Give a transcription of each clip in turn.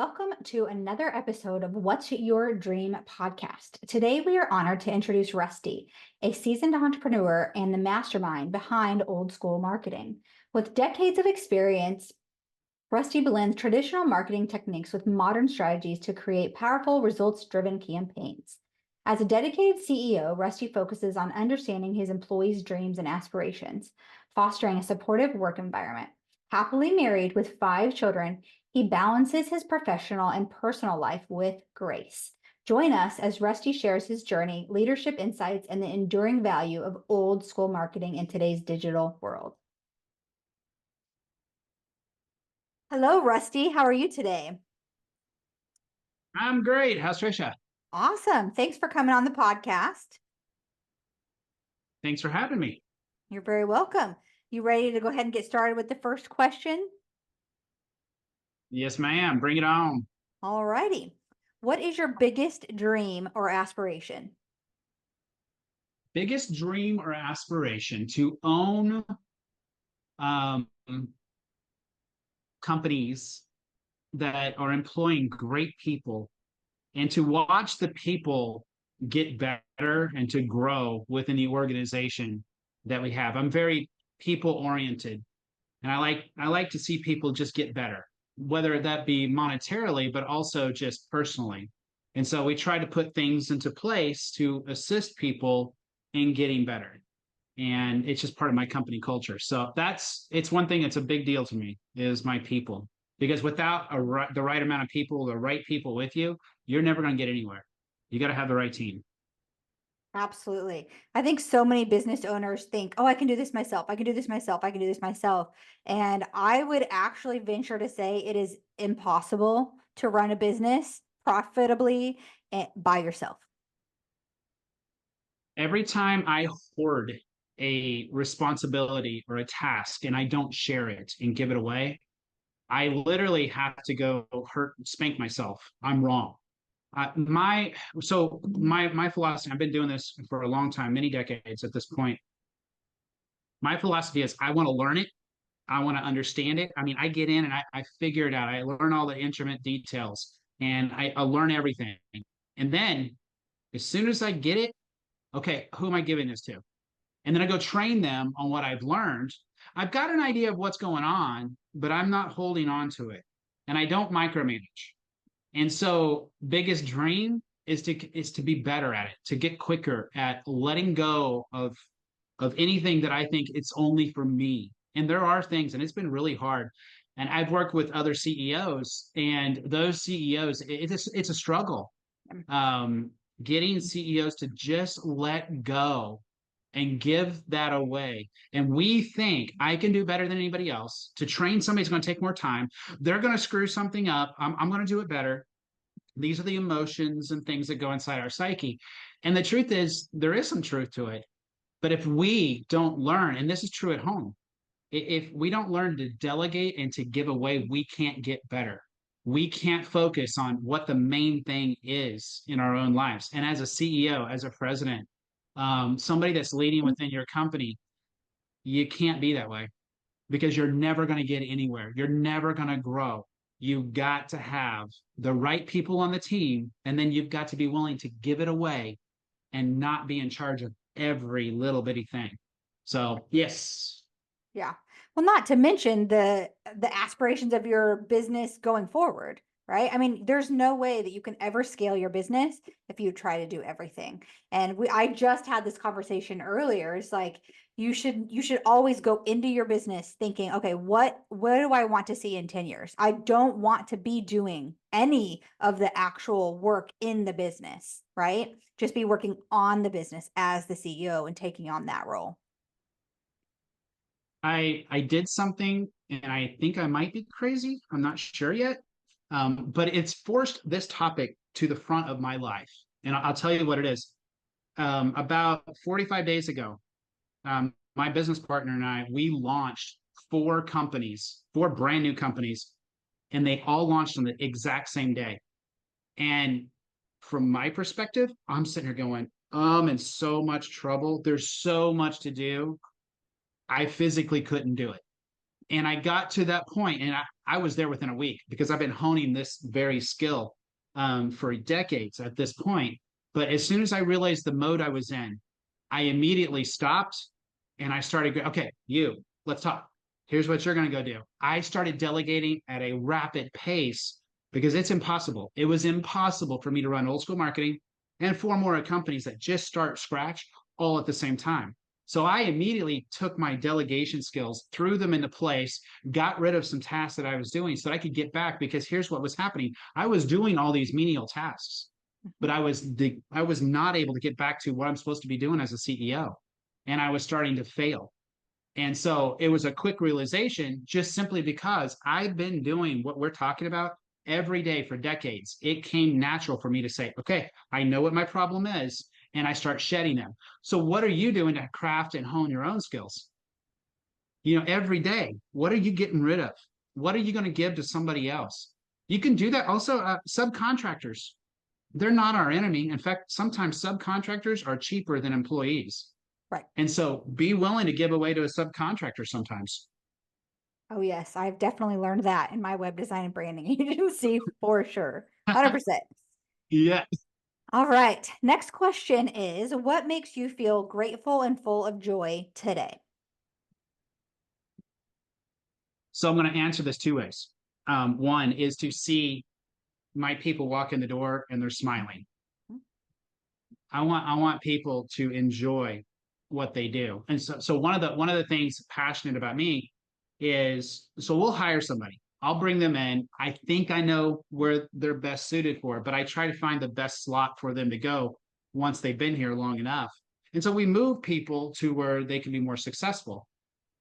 Welcome to another episode of What's Your Dream podcast. Today, we are honored to introduce Rusty, a seasoned entrepreneur and the mastermind behind Olde School Marketing. With decades of experience, Rusty blends traditional marketing techniques with modern strategies to create powerful, results-driven campaigns. As a dedicated CEO, Rusty focuses on understanding his employees' dreams and aspirations, fostering a supportive work environment. Happily married with 5 children, he balances his professional and personal life with grace. Join us as Rusty shares his journey, leadership insights, and the enduring value of Olde School marketing in today's digital world. Hello, Rusty. How are you today? I'm great. How's Trisha? Awesome. Thanks for coming on the podcast. Thanks for having me. You're very welcome. You ready to go ahead and get started with the first question? Yes, ma'am. Bring it on. All righty. What is your biggest dream or aspiration? Biggest dream or aspiration to own companies that are employing great people and to watch the people get better and to grow within the organization that we have. I'm very people oriented, and I like to see people just get better, whether that be monetarily, but also just personally. And so we try to put things into place to assist people in getting better. And it's just part of my company culture. So it's one thing that's a big deal to me is my people. Because without the right amount of people, the right people with you, you're never going to get anywhere. You got to have the right team. Absolutely. I think so many business owners think, oh, I can do this myself. I can do this myself. I can do this myself. And I would actually venture to say it is impossible to run a business profitably by yourself. Every time I hoard a responsibility or a task and I don't share it and give it away, I literally have to go spank myself. I'm wrong. My philosophy, I've been doing this for a long time, many decades at this point. My philosophy is I want to learn it. I want to understand it. I mean, I get in and I figure it out. I learn all the instrument details and I learn everything. And then as soon as I get it, okay, who am I giving this to? And then I go train them on what I've learned. I've got an idea of what's going on, but I'm not holding on to it. And I don't micromanage. And so biggest dream is to be better at it, to get quicker at letting go of anything that I think it's only for me. And there are things, and it's been really hard. And I've worked with other CEOs, and those CEOs, it's a struggle. Getting CEOs to just let go and give that away. And we think I can do better than anybody else. To train somebody is going to take more time. They're going to screw something up. I'm going to do it better. These are the emotions and things that go inside our psyche. And the truth is, there is some truth to it. But if we don't learn, and this is true at home, if we don't learn to delegate and to give away, we can't get better. We can't focus on what the main thing is in our own lives. And as a CEO, as a president, somebody that's leading within your company, you can't be that way because you're never going to get anywhere. You're never going to grow. You've got to have the right people on the team, and then you've got to be willing to give it away and not be in charge of every little bitty thing. So, yes. Yeah. Well, not to mention the aspirations of your business going forward, right? I mean, there's no way that you can ever scale your business if you try to do everything. And I just had this conversation earlier. It's like you should always go into your business thinking, okay, what do I want to see in 10 years? I don't want to be doing any of the actual work in the business, right? Just be working on the business as the CEO and taking on that role. I did something, and I think I might be crazy. I'm not sure yet. But it's forced this topic to the front of my life. And I'll tell you what it is. About 45 days ago, my business partner and I, we launched 4 companies, 4 brand new companies, and they all launched on the exact same day. And from my perspective, I'm sitting here going, I'm in so much trouble. There's so much to do. I physically couldn't do it. And I got to that point, and I was there within a week because I've been honing this very skill for decades at this point. But as soon as I realized the mode I was in, I immediately stopped and I started, okay, let's talk. Here's what you're going to go do. I started delegating at a rapid pace because it's impossible. It was impossible for me to run Old School Marketing and 4 more companies that just start scratch all at the same time. So I immediately took my delegation skills, threw them into place, got rid of some tasks that I was doing so that I could get back, because here's what was happening. I was doing all these menial tasks, but I was not able to get back to what I'm supposed to be doing as a CEO. And I was starting to fail. And so it was a quick realization, just simply because I've been doing what we're talking about every day for decades. It came natural for me to say, okay, I know what my problem is, and I start shedding them. So what are you doing to craft and hone your own skills? Every day, what are you getting rid of? What are you going to give to somebody else? You can do that. Also, subcontractors, they're not our enemy. In fact, sometimes subcontractors are cheaper than employees. Right. And so be willing to give away to a subcontractor sometimes. Oh, yes. I've definitely learned that in my web design and branding agency for sure. 100%. Yeah. All right. Next question is, what makes you feel grateful and full of joy today? So I'm going to answer this 2 ways. One is to see my people walk in the door and they're smiling. I want people to enjoy what they do. And so one of the things passionate about me is, so we'll hire somebody. I'll bring them in. I think I know where they're best suited for, but I try to find the best slot for them to go once they've been here long enough. And so we move people to where they can be more successful.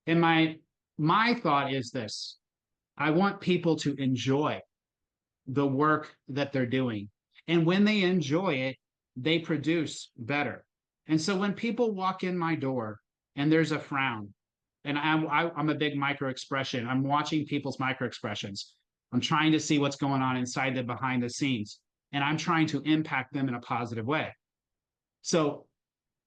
And my thought is this: I want people to enjoy the work that they're doing. And when they enjoy it, they produce better. And so when people walk in my door and there's a frown, and I'm a big micro expression, I'm watching people's micro expressions. I'm trying to see what's going on inside the behind the scenes, and I'm trying to impact them in a positive way. So,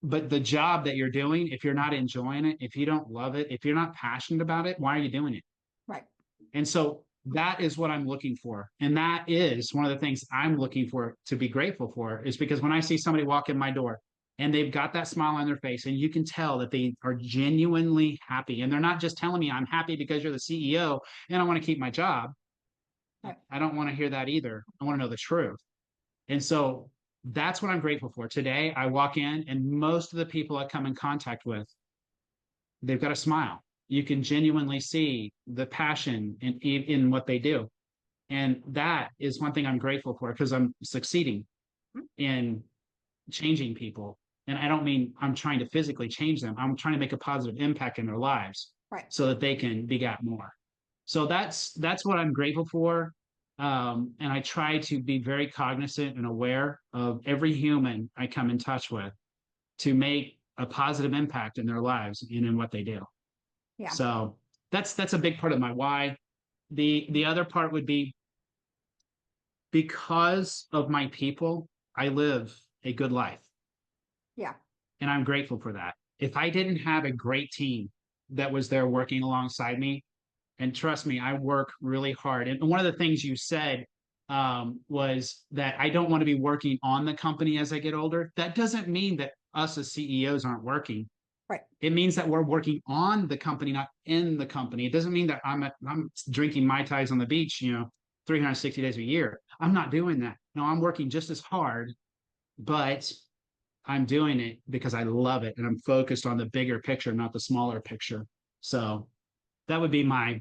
but the job that you're doing, if you're not enjoying it, if you don't love it, if you're not passionate about it, why are you doing it? Right. And so that is what I'm looking for. And that is one of the things I'm looking for to be grateful for, is because when I see somebody walk in my door and they've got that smile on their face and you can tell that they are genuinely happy, and they're not just telling me I'm happy because you're the CEO and I want to keep my job. Right. I don't want to hear that either. I want to know the truth. And so that's what I'm grateful for. Today, I walk in and most of the people I come in contact with, they've got a smile. You can genuinely see the passion in what they do. And that is one thing I'm grateful for, because I'm succeeding in changing people. And I don't mean I'm trying to physically change them. I'm trying to make a positive impact in their lives, Right. so that they can beget more. So that's what I'm grateful for. And I try to be very cognizant and aware of every human I come in touch with to make a positive impact in their lives and in what they do. Yeah. So that's a big part of my why. The other part would be, because of my people, I live a good life. Yeah. And I'm grateful for that. If I didn't have a great team that was there working alongside me, and trust me, I work really hard. And one of the things you said was that I don't want to be working on the company as I get older. That doesn't mean that us as CEOs aren't working. Right. It means that we're working on the company, not in the company. It doesn't mean that I'm drinking Mai Tais on the beach, 360 days a year. I'm not doing that. No, I'm working just as hard, but I'm doing it because I love it and I'm focused on the bigger picture, not the smaller picture. So that would be my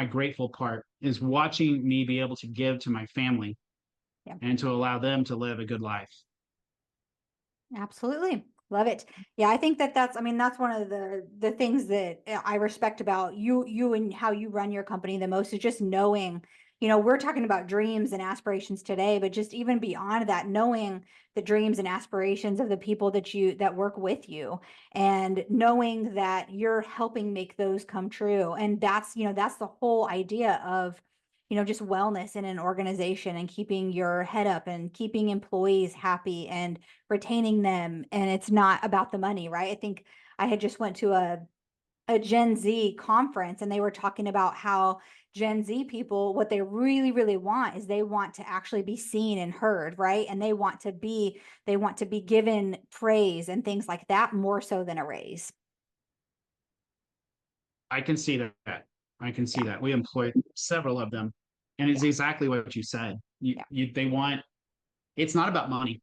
grateful part, is watching me be able to give to my family, Yeah. and to allow them to live a good life. Absolutely. Love it. Yeah, I think that's one of the things that I respect about you and how you run your company the most, is just knowing, we're talking about dreams and aspirations today, but just even beyond that, knowing the dreams and aspirations of the people that work with you, and knowing that you're helping make those come true. And that's the whole idea of just wellness in an organization, and keeping your head up and keeping employees happy and retaining them. And it's not about the money, right? I think I had just went to a Gen Z conference, and they were talking about how Gen Z people, what they really, really want is they want to actually be seen and heard, right? And they want to be given praise and things like that more so than a raise. I can see that. I can see Yeah. that. We employ several of them, and it's Yeah. exactly what you said. Yeah. They want. It's not about money.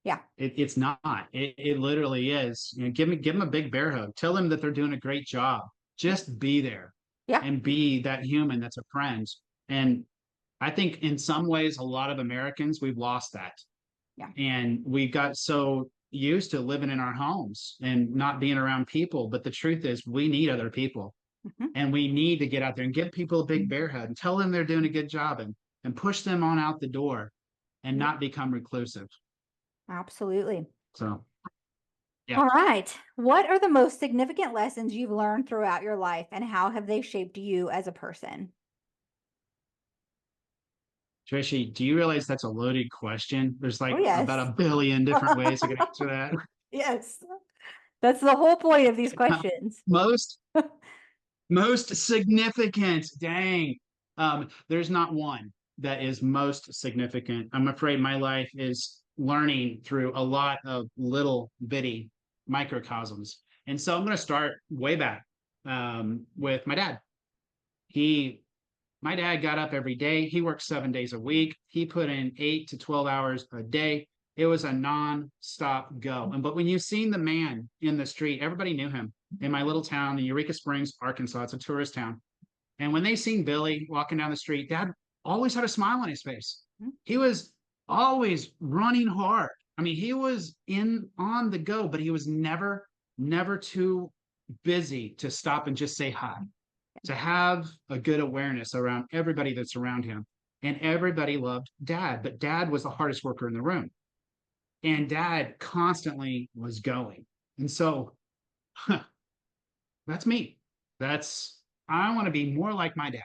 Yeah. It's not. It literally is. Give them a big bear hug. Tell them that they're doing a great job. Just be there Yeah. and be that human that's a friend. And I think in some ways, a lot of Americans, we've lost that. Yeah. And we got so used to living in our homes and not being around people. But the truth is, we need other people. Mhm. And we need to get out there and give people a big bear hug and tell them they're doing a good job and push them on out the door and Yeah. not become reclusive. Absolutely. So, yeah. All right. What are the most significant lessons you've learned throughout your life, and how have they shaped you as a person? Trishi, do you realize that's a loaded question? There's Oh, like about yes. a billion different ways I could answer that. Yes. That's the whole point of these questions. Most most significant. Dang. There's not one that is most significant. I'm afraid my life is learning through a lot of little bitty microcosms. And so I'm going to start way back with my dad. He My dad got up every day. He worked 7 days a week. He put in 8 to 12 hours a day. It was a non-stop go. But when you seen the man in the street, everybody knew him in my little town in Eureka Springs, Arkansas. It's a tourist town. And when they seen Billy walking down the street, Dad always had a smile on his face. He was always running hard. I mean, he was in on the go, but he was never too busy to stop and just say hi, to have a good awareness around everybody that's around him. And everybody loved Dad, but Dad was the hardest worker in the room. And Dad constantly was going. And so that's me. I want to be more like my dad.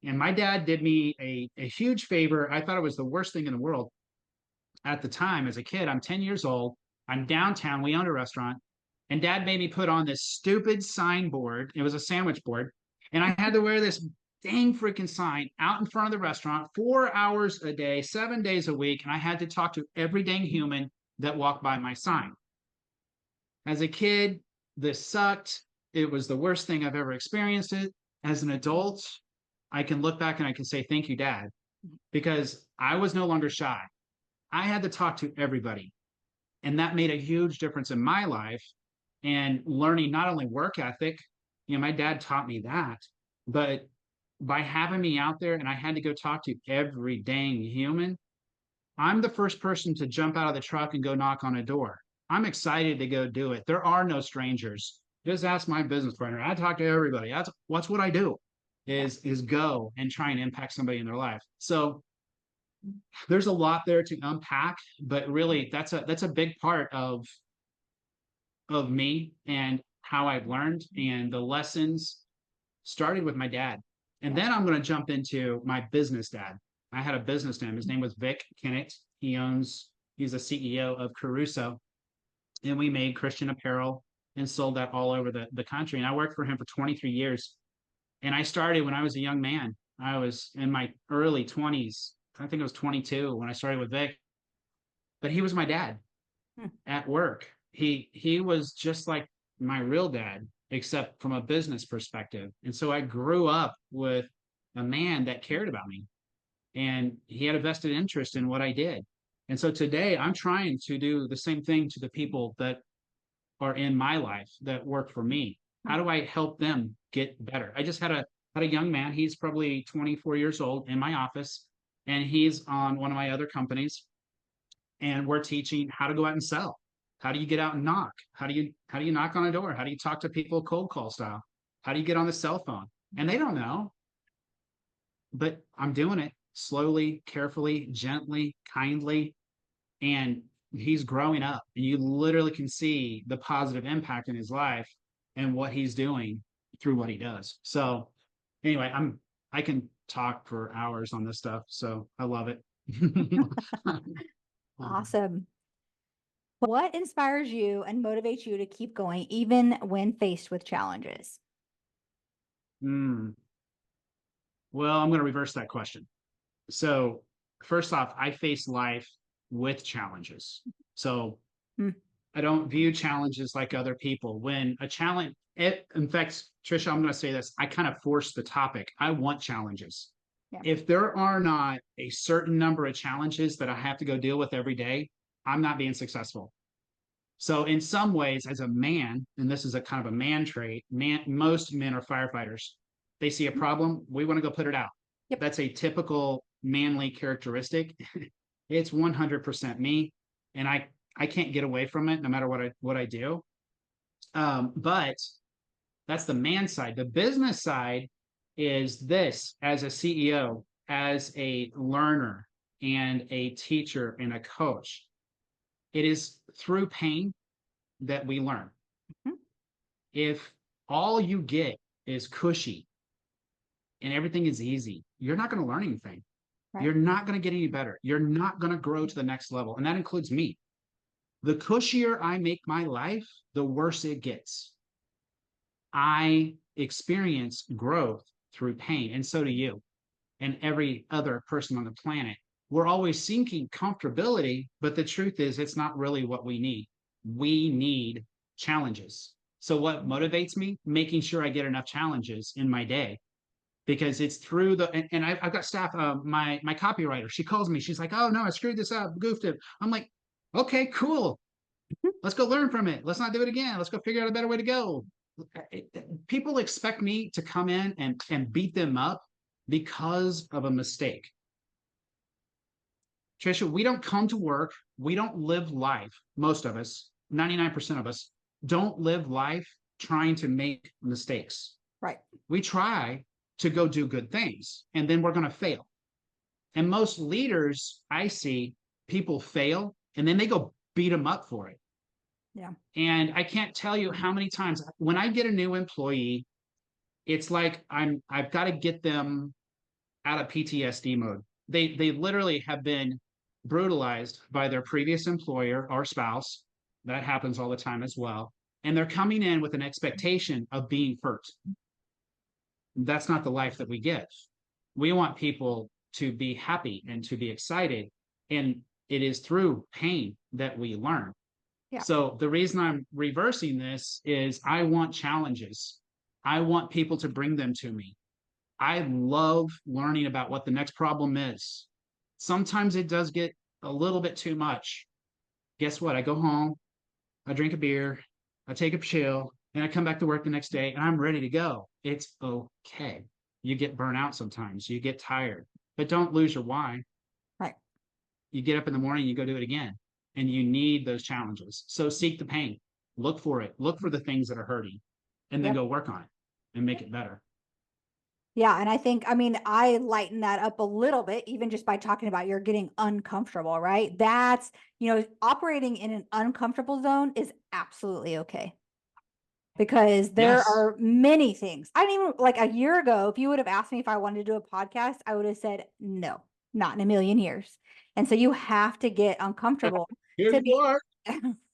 And my dad did me a huge favor. I thought it was the worst thing in the world at the time as a kid. I'm 10 years old. I'm downtown. We owned a restaurant. And Dad made me put on this stupid signboard. It was a sandwich board. And I had to wear this dang freaking sign out in front of the restaurant 4 hours a day, 7 days a week. And I had to talk to every dang human that walked by my sign. As a kid, this sucked. It was the worst thing I've ever experienced. It as an adult, I can look back and I can say, thank you, Dad, because I was no longer shy. I had to talk to everybody. And that made a huge difference in my life and learning not only work ethic, my dad taught me that, but by having me out there and I had to go talk to every dang human, I'm the first person to jump out of the truck and go knock on a door. I'm excited to go do it. There are no strangers. Just ask my business partner. I talk to everybody. That's what I do Yeah. is go and try and impact somebody in their life. So there's a lot there to unpack, but really that's a big part of me and how I've learned, and the lessons started with my dad. And Yeah. then I'm going to jump into my business dad. I had a business name. His name was Vic Kennett. He's the CEO of Kerusso, and we made Christian apparel and sold that all over the country. And I worked for him for 23 years. And I started when I was a young man. I was in my early 20s. I think I was 22 when I started with Vic. But he was my dad Hmm. at work. He was just like my real dad, except from a business perspective. And so I grew up with a man that cared about me, and he had a vested interest in what I did. And so today I'm trying to do the same thing to the people that are in my life that work for me. How do I help them get better? I just had a young man, he's probably 24 years old, in my office, and he's on one of my other companies, and we're teaching how to go out and sell. How do you get out and knock? How do you knock on a door? How do you talk to people cold call style? How do you get on the cell phone? And they don't know, but I'm doing it slowly, carefully, gently, kindly, and he's growing up. And you literally can see the positive impact in his life and what he's doing through what he does. So anyway, I can talk for hours on this stuff, so I love it. Awesome. What inspires you and motivates you to keep going even when faced with challenges? Mm. Well, I'm going to reverse that question. So, first off, I face life with challenges. So, Mm. I don't view challenges like other people. When a challenge, in fact, Trisha, I'm going to say this, I kind of force the topic. I want challenges. Yeah. If there are not a certain number of challenges that I have to go deal with every day, I'm not being successful. So in some ways, as a man, and this is a kind of a man trait, most men are firefighters. They see a problem, we want to go put it out. Yep. That's a typical manly characteristic. It's 100% me, and I can't get away from it no matter what I do. But that's the man side. The business side is this: as a CEO, as a learner, and a teacher and a coach. It is through pain that we learn. Mhm. If all you get is cushy and everything is easy, you're not going to learn anything. Right. You're not going to get any better. You're not going to grow to the next level. And that includes me. The cushier I make my life, the worse it gets. I experience growth through pain, and so do you and every other person on the planet. We're always seeking comfortability, but the truth is, it's not really what we need. We need challenges. So, what motivates me? Making sure I get enough challenges in my day, because it's through and I've got staff. My copywriter, she calls me. She's like, "Oh no, I screwed this up, goofed it." I'm like, "Okay, cool. Let's go learn from it. Let's not do it again. Let's go figure out a better way to go." People expect me to come in and beat them up because of a mistake. Trisha, we don't come to work. We don't live life. Most of us, 99% of us, don't live life trying to make mistakes. Right. We try to go do good things, and then we're going to fail. And most leaders I see, people fail, and then they go beat them up for it. Yeah. And I can't tell you how many times when I get a new employee, it's like I've got to get them out of PTSD mode. They literally have been brutalized by their previous employer or spouse. That happens all the time as well. And they're coming in with an expectation of being first. That's not the life that we give. We want people to be happy and to be excited. And it is through pain that we learn. Yeah. So the reason I'm reversing this is I want challenges. I want people to bring them to me. I love learning about what the next problem is. Sometimes it does get a little bit too much. Guess what? I go home, I drink a beer, I take a chill, and I come back to work the next day and I'm ready to go. It's okay. You get burnt out sometimes, you get tired, but don't lose your why. Right. You get up in the morning, you go do it again, and you need those challenges. So seek the pain, look for it, look for the things that are hurting, and then Yep. go work on it and make it better. Yeah. And I think, I mean, I lighten that up a little bit, even just by talking about you're getting uncomfortable, right? That's, operating in an uncomfortable zone is absolutely okay. Because there Yes. are many things. I didn't even, like a year ago, if you would have asked me if I wanted to do a podcast, I would have said no, not in a million years. And so you have to get uncomfortable Here to you be are.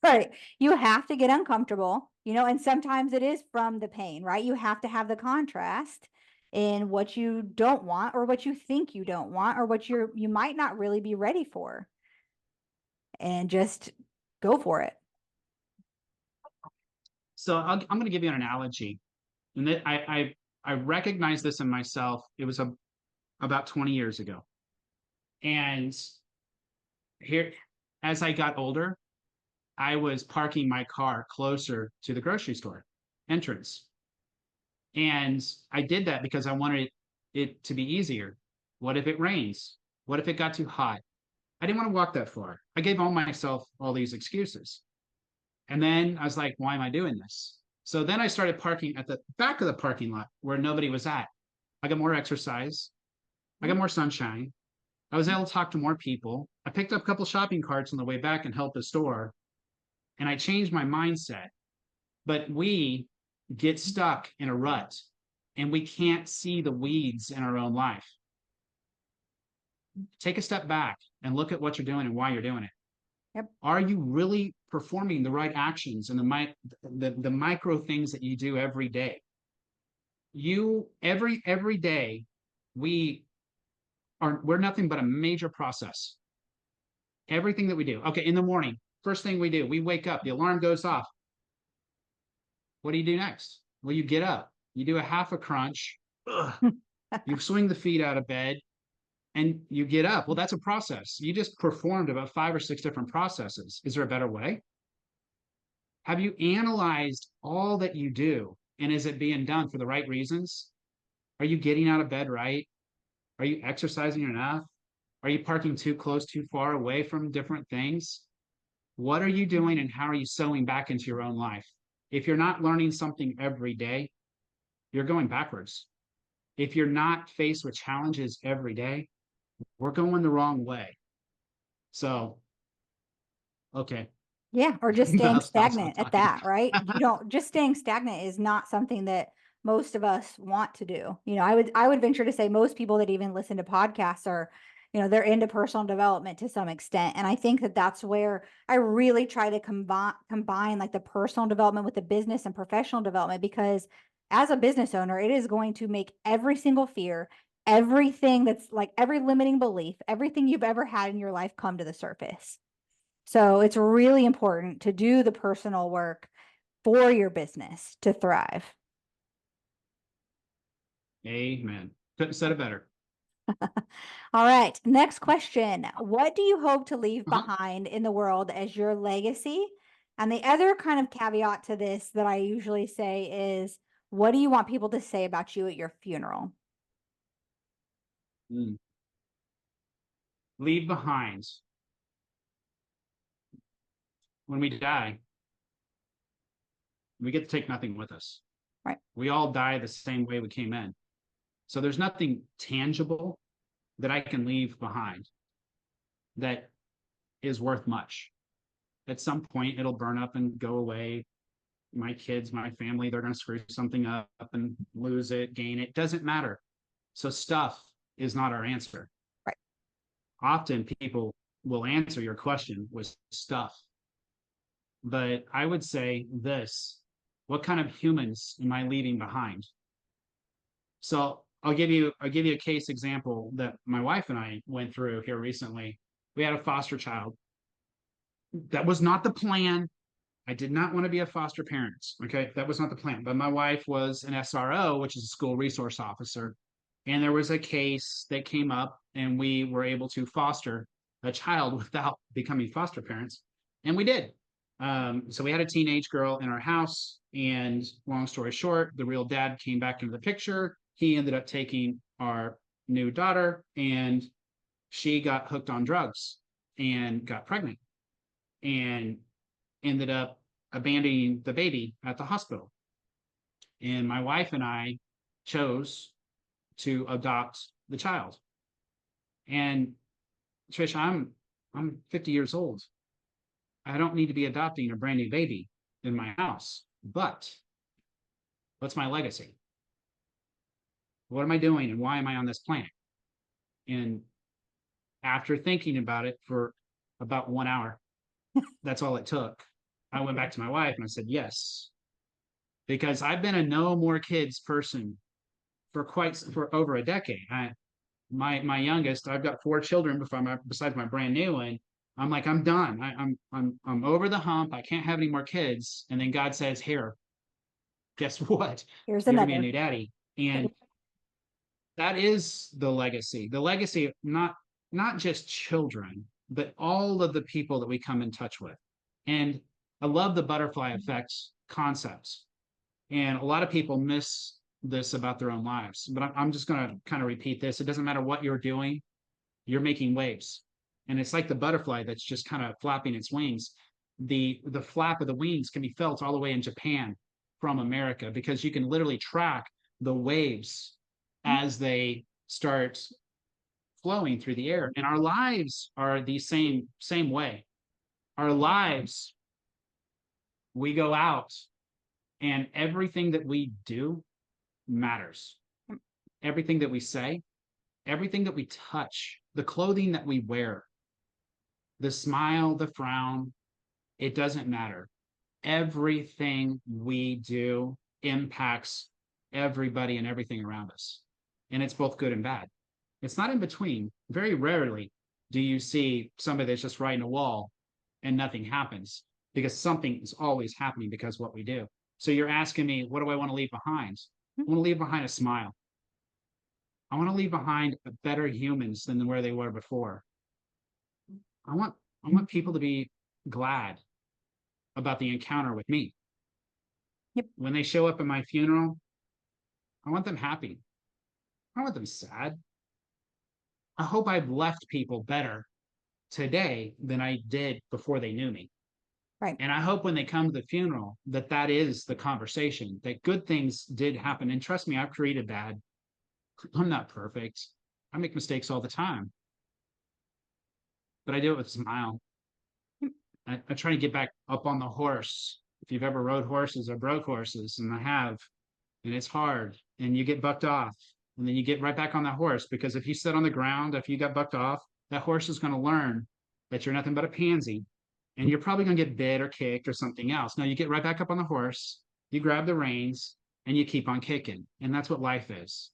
right. You have to get uncomfortable, and sometimes it is from the pain, right? You have to have the contrast in what you don't want or what you think you don't want or what you might not really be ready for, and just go for it. So I'm going to give you an analogy, and I recognize this in myself. It was about 20 years ago, and here, as I got older, I was parking my car closer to the grocery store entrance, and I did that because I wanted it to be easier. What if it rains? What if it got too hot? I didn't want to walk that far. I gave myself all these excuses. And then I was like, why am I doing this? So then I started parking at the back of the parking lot where nobody was at. I got more exercise. I got more sunshine. I was able to talk to more people. I picked up a couple shopping carts on the way back and helped the store. And I changed my mindset. But we get stuck in a rut and we can't see the weeds in our own life. Take a step back and look at what you're doing and why you're doing it. Yep. Are you really performing the right actions and the micro things that you do every day? every day we're nothing but a major process. Everything that we do. Okay, in the morning, first thing we do, we wake up, the alarm goes off. What do you do next? Well, you get up, you do a half a crunch, you swing the feet out of bed, and you get up. Well, that's a process. You just performed about 5 or 6 different processes. Is there a better way? Have you analyzed all that you do? And is it being done for the right reasons? Are you getting out of bed right? Are you exercising enough? Are you parking too close, too far away from different things? What are you doing and how are you sewing back into your own life? If you're not learning something every day, you're going backwards. If you're not faced with challenges every day, we're going the wrong way. So, okay. Yeah, or just staying I'll stop stagnant at talking. that, right? You don't just staying stagnant is not something that most of us want to do. I would venture to say most people that even listen to podcasts are, they're into personal development to some extent. And I think that that's where I really try to combine like the personal development with the business and professional development, because as a business owner, it is going to make every single fear, everything that's like every limiting belief, everything you've ever had in your life come to the surface. So it's really important to do the personal work for your business to thrive. Amen. Couldn't have said it better. All right. Next question. What do you hope to leave Uh-huh. behind in the world as your legacy? And the other kind of caveat to this that I usually say is, what do you want people to say about you at your funeral? Mm. Leave behind. When we die, we get to take nothing with us. Right. We all die the same way we came in. So there's nothing tangible that I can leave behind that is worth much. At some point, it'll burn up and go away. My kids, my family, they're going to screw something up and lose it, gain it. Doesn't matter. So stuff is not our answer. Right. Often people will answer your question with stuff. But I would say this: what kind of humans am I leaving behind? So I'll give you a case example that my wife and I went through here recently. We had a foster child. That was not the plan. I did not want to be a foster parent. Okay, that was not the plan. But my wife was an SRO, which is a school resource officer, and there was a case that came up, and we were able to foster a child without becoming foster parents, and we did. So we had a teenage girl in our house, and long story short, the real dad came back into the picture. He ended up taking our new daughter, and she got hooked on drugs and got pregnant and ended up abandoning the baby at the hospital. And my wife and I chose to adopt the child. And Trish, I'm 50 years old. I don't need to be adopting a brand new baby in my house. But what's my legacy? What am I doing and why am I on this planet? And after thinking about it for about 1 hour, that's all it took. I went back to my wife and I said, yes, because I've been a no more kids person for over a decade. My youngest, I've got 4 children besides my brand new one. I'm like, I'm done. I'm over the hump. I can't have any more kids. And then God says, here, guess what? Here's You're gonna be a another. new daddy. And that is the legacy. The legacy of not just children, but all of the people that we come in touch with. And I love the butterfly effect concepts. And a lot of people miss this about their own lives. But I'm just going to kind of repeat this. It doesn't matter what you're doing, you're making waves. And it's like the butterfly that's just kind of flapping its wings. The flap of the wings can be felt all the way in Japan from America, because you can literally track the waves as they start flowing through the air. And our lives are the same way. Our lives, we go out and everything that we do matters. Everything that we say, everything that we touch, the clothing that we wear, the smile, the frown, it doesn't matter. Everything we do impacts everybody and everything around us. And it's both good and bad. It's not in between. Very rarely do you see somebody that's just writing a wall and nothing happens, because something is always happening because of what we do. So you're asking me, what do I want to leave behind? I want to leave behind a smile. I want to leave behind better humans than where they were before. I want people to be glad about the encounter with me. Yep. When they show up at my funeral, I want them happy. I don't want them sad. I hope I've left people better today than I did before they knew me. Right. And I hope when they come to the funeral that that is the conversation, that good things did happen. And trust me, I've created bad. I'm not perfect. I make mistakes all the time, but I do it with a smile. I try to get back up on the horse. If you've ever rode horses or broke horses, and I have, and it's hard, and you get bucked off, and then you get right back on that horse, because if you sit on the ground, if you got bucked off, that horse is going to learn that you're nothing but a pansy, and you're probably going to get bit or kicked or something else. No, you get right back up on the horse, you grab the reins, and you keep on kicking. And that's what life is.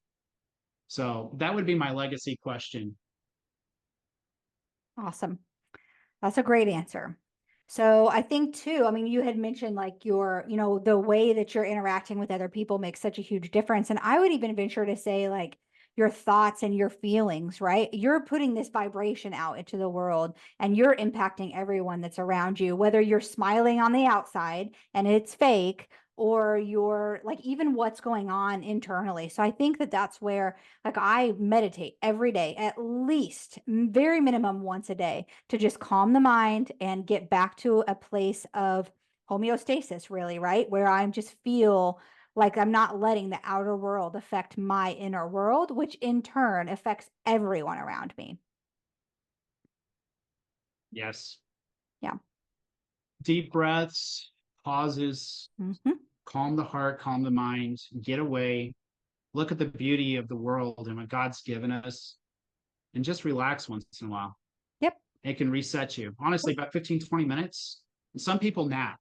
So that would be my legacy question. Awesome. That's a great answer. So I think too, I mean, you had mentioned like your, the way that you're interacting with other people makes such a huge difference. And I would even venture to say like your thoughts and your feelings, right? You're putting this vibration out into the world and you're impacting everyone that's around you, whether you're smiling on the outside and it's fake, or you're like even what's going on internally. So I think that that's where like I meditate every day, at least very minimum once a day, to just calm the mind and get back to a place of homeostasis, really, right? Where I just feel like I'm not letting the outer world affect my inner world, which in turn affects everyone around me. Yes. Yeah. Deep breaths, pauses, calm the heart, calm the mind, get away, look at the beauty of the world and what God's given us, and just relax once in a while. Yep. It can reset you. Honestly, about 15, 20 minutes. And some people nap.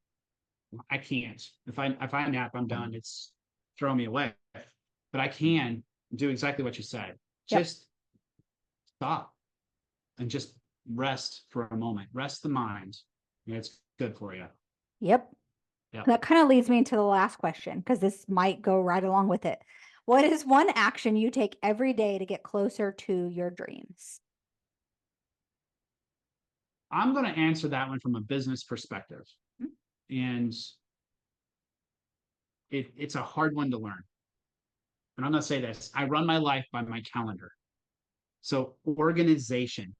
I can't. If I nap, I'm done. It's throw me away. But I can do exactly what you said. Yep. Just stop and just rest for a moment. Rest the mind. And it's good for you. Yep. Yep. That kind of leads me into the last question, because this might go right along with it. What is one action you take every day to get closer to your dreams? I'm going to answer that one from a business perspective. And it's a hard one to learn. And I'm going to say this. I run my life by my calendar. So organization.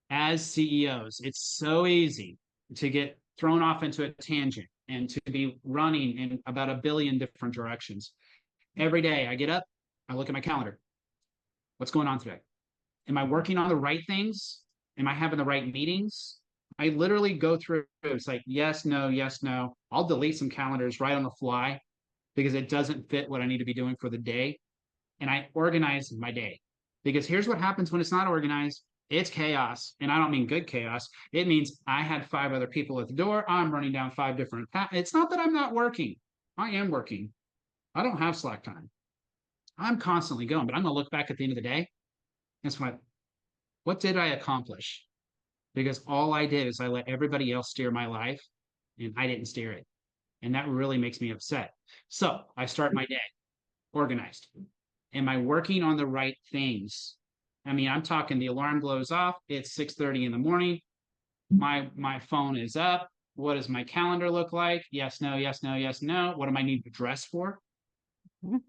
As CEOs, it's so easy to get thrown off into a tangent and to be running in about a billion different directions. Every day I get up, I look at my calendar. What's going on today? Am I working on the right things? Am I having the right meetings? I literally go through, it's like, yes, no, yes, no. I'll delete some calendars right on the fly because it doesn't fit what I need to be doing for the day. And I organize my day, because here's what happens when it's not organized. It's chaos. And I don't mean good chaos. It means I had 5 other people at the door. I'm running down 5 different paths. It's not that I'm not working. I am working. I don't have slack time. I'm constantly going, but I'm going to look back at the end of the day. Guess what did I accomplish? Because all I did is I let everybody else steer my life and I didn't steer it. And that really makes me upset. So I start my day organized. Am I working on the right things? I mean, I'm talking the alarm goes off. It's 6:30 in the morning. My phone is up. What does my calendar look like? Yes, no, yes, no, yes, no. What do I need to dress for?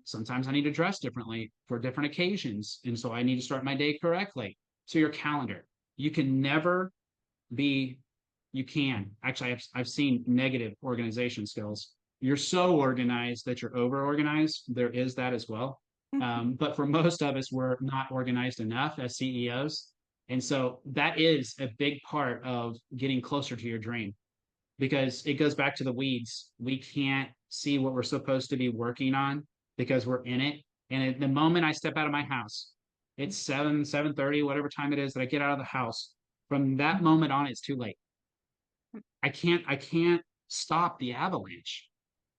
Sometimes I need to dress differently for different occasions. And so I need to start my day correctly. So your calendar, you can never be, you can. Actually, I've seen negative organization skills. You're so organized that you're over organized. There is that as well. But for most of us, we're not organized enough as CEOs. And so that is a big part of getting closer to your dream, because it goes back to the weeds. We can't see what we're supposed to be working on because we're in it. And at the moment I step out of my house, it's 7:30, whatever time it is that I get out of the house. From that moment on, it's too late. I can't stop the avalanche.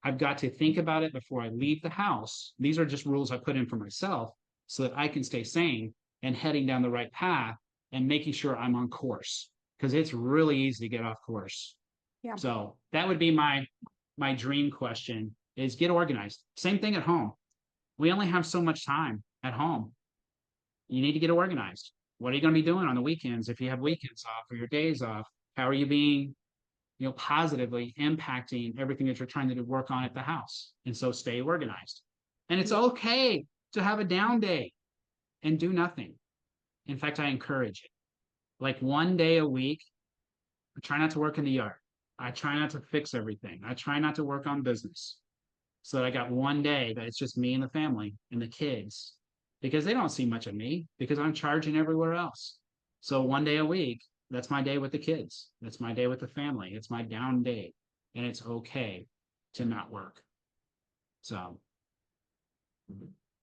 I've got to think about it before I leave the house. These are just rules I put in for myself so that I can stay sane and heading down the right path and making sure I'm on course, because it's really easy to get off course. Yeah. So that would be my dream question, is get organized. Same thing at home. We only have so much time at home. You need to get organized. What are you going to be doing on the weekends if you have weekends off or your days off? How are you being, positively impacting everything that you're trying to work on at the house? And so stay organized. And it's okay to have a down day and do nothing. In fact, I encourage it. Like one day a week, I try not to work in the yard. I try not to fix everything. I try not to work on business. So that I got one day that it's just me and the family and the kids, because they don't see much of me because I'm charging everywhere else. So one day a week, that's my day with the kids. That's my day with the family. It's my down day. And it's okay to not work. So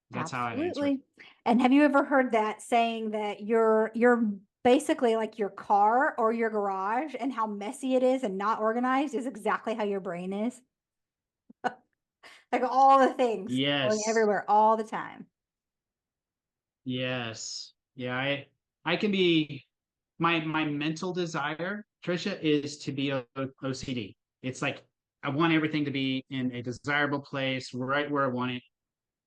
that's how I'd answer it. Absolutely. And have you ever heard that saying that you're basically like your car or your garage, and how messy it is and not organized is exactly how your brain is? Like all the things going Yes. everywhere all the time. Yes. Yeah, I can be, my mental desire, Trisha, is to be OCD. It's like I want everything to be in a desirable place, right where I want it.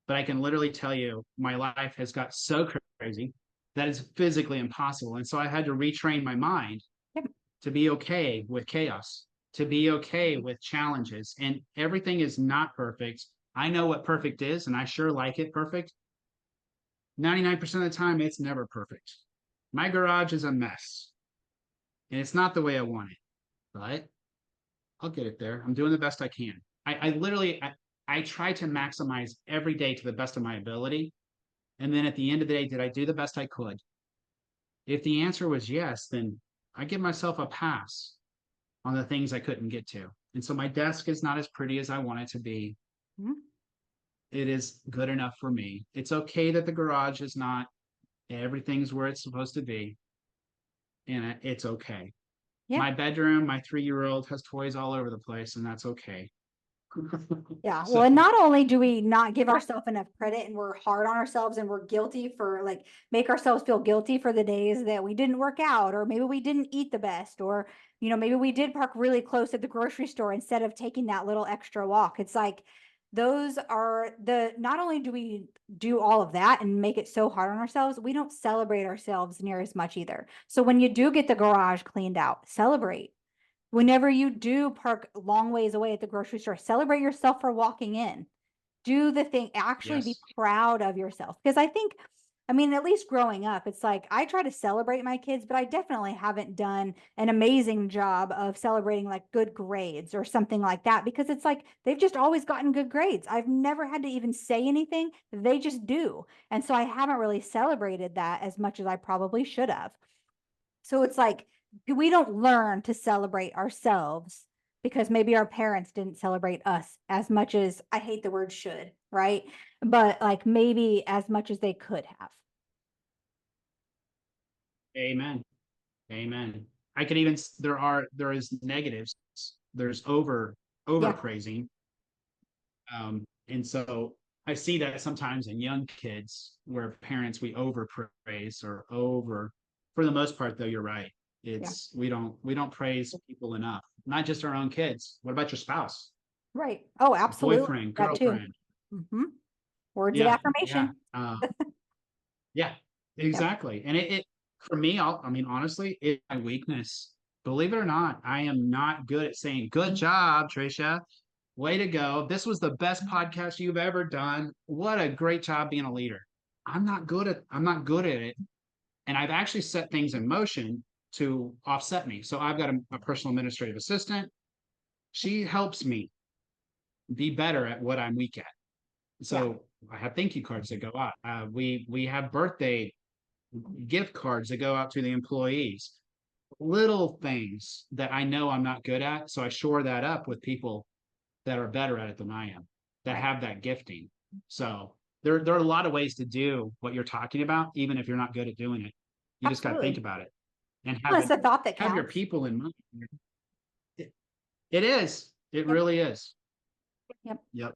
But I can literally tell you, my life has got so crazy that it's physically impossible. And so I had to retrain my mind Yep. to be okay with chaos, to be okay with challenges. And everything is not perfect. I know what perfect is, and I sure like it perfect. 99% of the time, it's never perfect. My garage is a mess, and it's not the way I want it, but I'll get it there. I'm doing the best I can. I literally, I try to maximize every day to the best of my ability. And then at the end of the day, did I do the best I could? If the answer was yes, then I give myself a pass on the things I couldn't get to. And so my desk is not as pretty as I want it to be. Mhm. It is good enough for me. It's okay that the garage is not, everything's where it's supposed to be. And it's okay. Yeah. My bedroom, my 3-year-old has toys all over the place, and that's okay. Yeah. Well, So, and not only do we not give ourselves enough credit, and we're hard on ourselves, and we're guilty for, like, make ourselves feel guilty for the days that we didn't work out, or maybe we didn't eat the best, or, maybe we did park really close at the grocery store instead of taking that little extra walk. It's like, those are not only do we do all of that and make it so hard on ourselves, we don't celebrate ourselves near as much either. So when you do get the garage cleaned out, celebrate. Whenever you do park long ways away at the grocery store, celebrate yourself for walking in. Do the thing, actually be yes. proud of yourself. Because at least growing up, it's like I try to celebrate my kids, but I definitely haven't done an amazing job of celebrating like good grades or something like that, because it's like they've just always gotten good grades. I've never had to even say anything. They just do. And so I haven't really celebrated that as much as I probably should have. So it's like we don't learn to celebrate ourselves because maybe our parents didn't celebrate us as much as, I hate the word should, right? But like maybe as much as they could have. Amen. Amen. I could even, there is negatives. There's over Yeah, praising. And so I see that sometimes in young kids where parents, we over praise or for the most part, though, you're right. yeah, It's, we don't praise people enough, not just our own kids. What about your spouse, right. Oh, absolutely. boyfriend, That too. girlfriend? Hmm. Words of Yeah. Yeah. affirmation. Yeah, Yep. exactly. And it for me, honestly, it's my weakness. Believe it or not, I am not good at saying, good job, Tricia. Way to go. This was the best podcast you've ever done. What a great job being a leader. I'm not good at it. And I've actually set things in motion to offset me. So I've got a personal administrative assistant. She helps me be better at what I'm weak at. Yeah. So I have thank you cards that go out. We have birthday gift cards that go out to the employees. Little things that I know I'm not good at, so I shore that up with people that are better at it than I am, that Right. have that gifting. So there are a lot of ways to do what you're talking about, even if you're not good at doing it. You just got to think Absolutely. about it and Well, it's the thought that have your counts. people in mind. It is. It Yep. really is. Yep.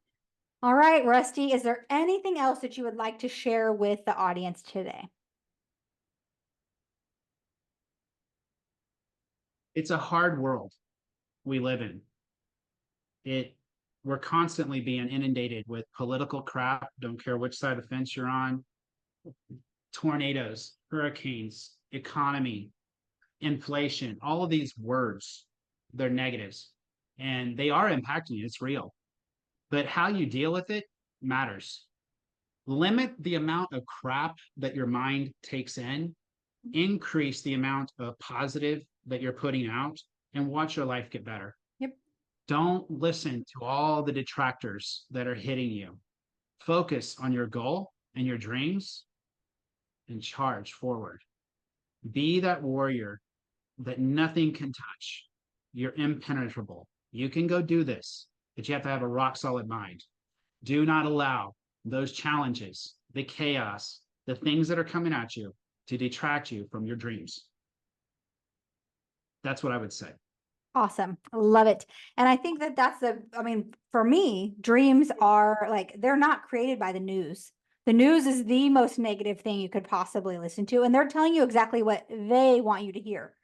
All right, Rusty, is there anything else that you would like to share with the audience today? It's a hard world we live in. We're constantly being inundated with political crap. Don't care which side of the fence you're on. Tornadoes, hurricanes, economy, inflation, all of these words, they're negatives and they are impacting you. It's real. But how you deal with it matters. Limit the amount of crap that your mind takes in, increase the amount of positive that you're putting out, and watch your life get better. Yep. Don't listen to all the detractors that are hitting you. Focus on your goal and your dreams and charge forward. Be that warrior that nothing can touch. You're impenetrable. You can go do this, but you have to have a rock solid mind. Do not allow those challenges, the chaos, the things that are coming at you to detract you from your dreams. That's what I would say. Awesome. Love it. And I think that for me, dreams are they're not created by the news. The news is the most negative thing you could possibly listen to, and they're telling you exactly what they want you to hear.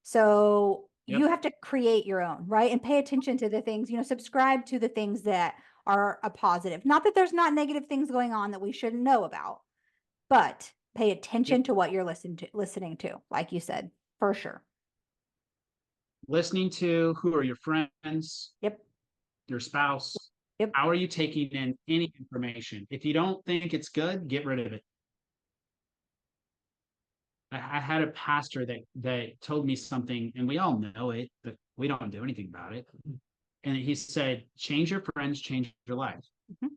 So you have to create your own, right? And pay attention to the things, subscribe to the things that are a positive. Not that there's not negative things going on that we shouldn't know about, but pay attention to what you're listening to, like you said, for sure. Listening to who are your friends, your spouse. How are you taking in any information? If you don't think it's good, get rid of it. I had a pastor that told me something, and we all know it, but we don't do anything about it. And he said, change your friends, change your life. And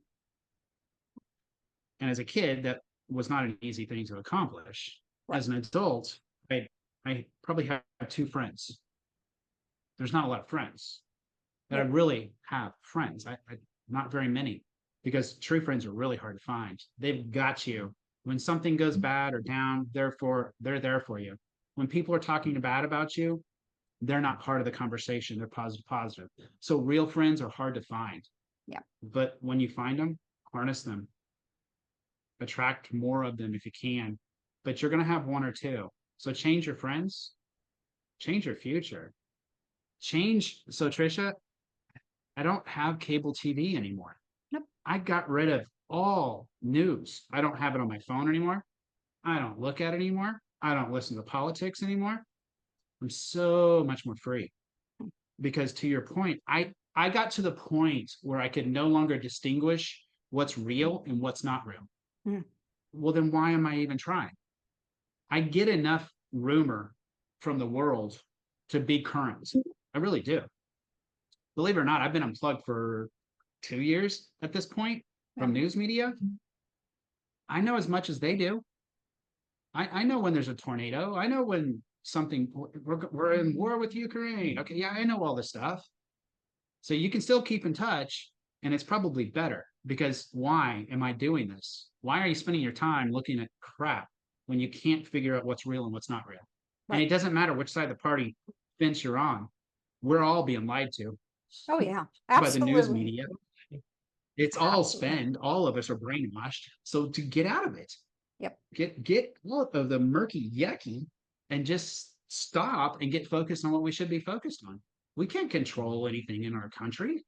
as a kid, that was not an easy thing to accomplish. Right. As an adult, I probably have 2 friends. There's not a lot of friends that I really have friends. I not very many, because true friends are really hard to find. They've got you when something goes bad or down. Therefore, they're there for you. When people are talking bad about you, they're not part of the conversation. They're positive. So real friends are hard to find. Yeah. But when you find them, harness them. Attract more of them if you can. But you're going to have 1 or 2. So change your friends, change your future. So Trisha, I don't have cable TV anymore. Nope. I got rid of all news. I don't have it on my phone anymore. I don't look at it anymore. I don't listen to politics anymore. I'm so much more free. Because to your point, I got to the point where I could no longer distinguish what's real and what's not real. Well, then why am I even trying? I get enough rumor from the world to be current. I really do. Believe it or not, I've been unplugged for 2 years at this point from news media. I know as much as they do. I know when there's a tornado. I know when we're in war with Ukraine. Okay, yeah, I know all this stuff. So you can still keep in touch, and it's probably better, because why am I doing this? Why are you spending your time looking at crap when you can't figure out what's real and what's not real? Right. And it doesn't matter which side of the party fence you're on. We're all being lied to. Oh yeah, absolutely. By the news media. It's all spend. All of us are brainwashed. So to get out of it, get out of the murky yucky and just stop and get focused on what we should be focused on. We can't control anything in our country.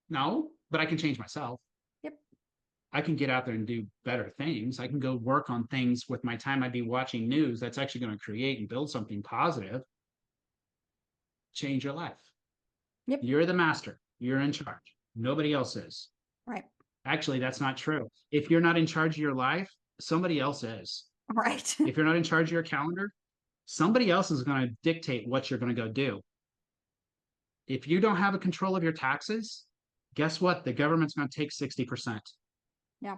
No, but I can change myself. I can get out there and do better things. I can go work on things with my time. I'd be watching news that's actually going to create and build something positive. Change your life. You're the master. You're in charge. Nobody else is. Right. Actually, that's not true. If you're not in charge of your life, somebody else is. Right. If you're not in charge of your calendar, somebody else is going to dictate what you're going to go do. If you don't have a control of your taxes, guess what? The government's going to take 60%. Yeah.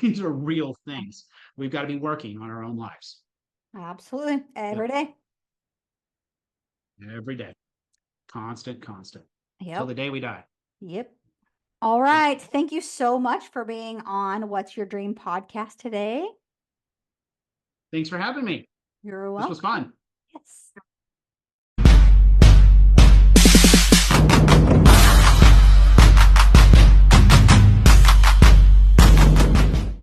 These are real things. We've got to be working on our own lives. Absolutely. Every day. Every day. Constant. Till the day we die. Yep. All right. Thank you so much for being on What's Your Dream podcast today. Thanks for having me. You're welcome. This was fun. Yes.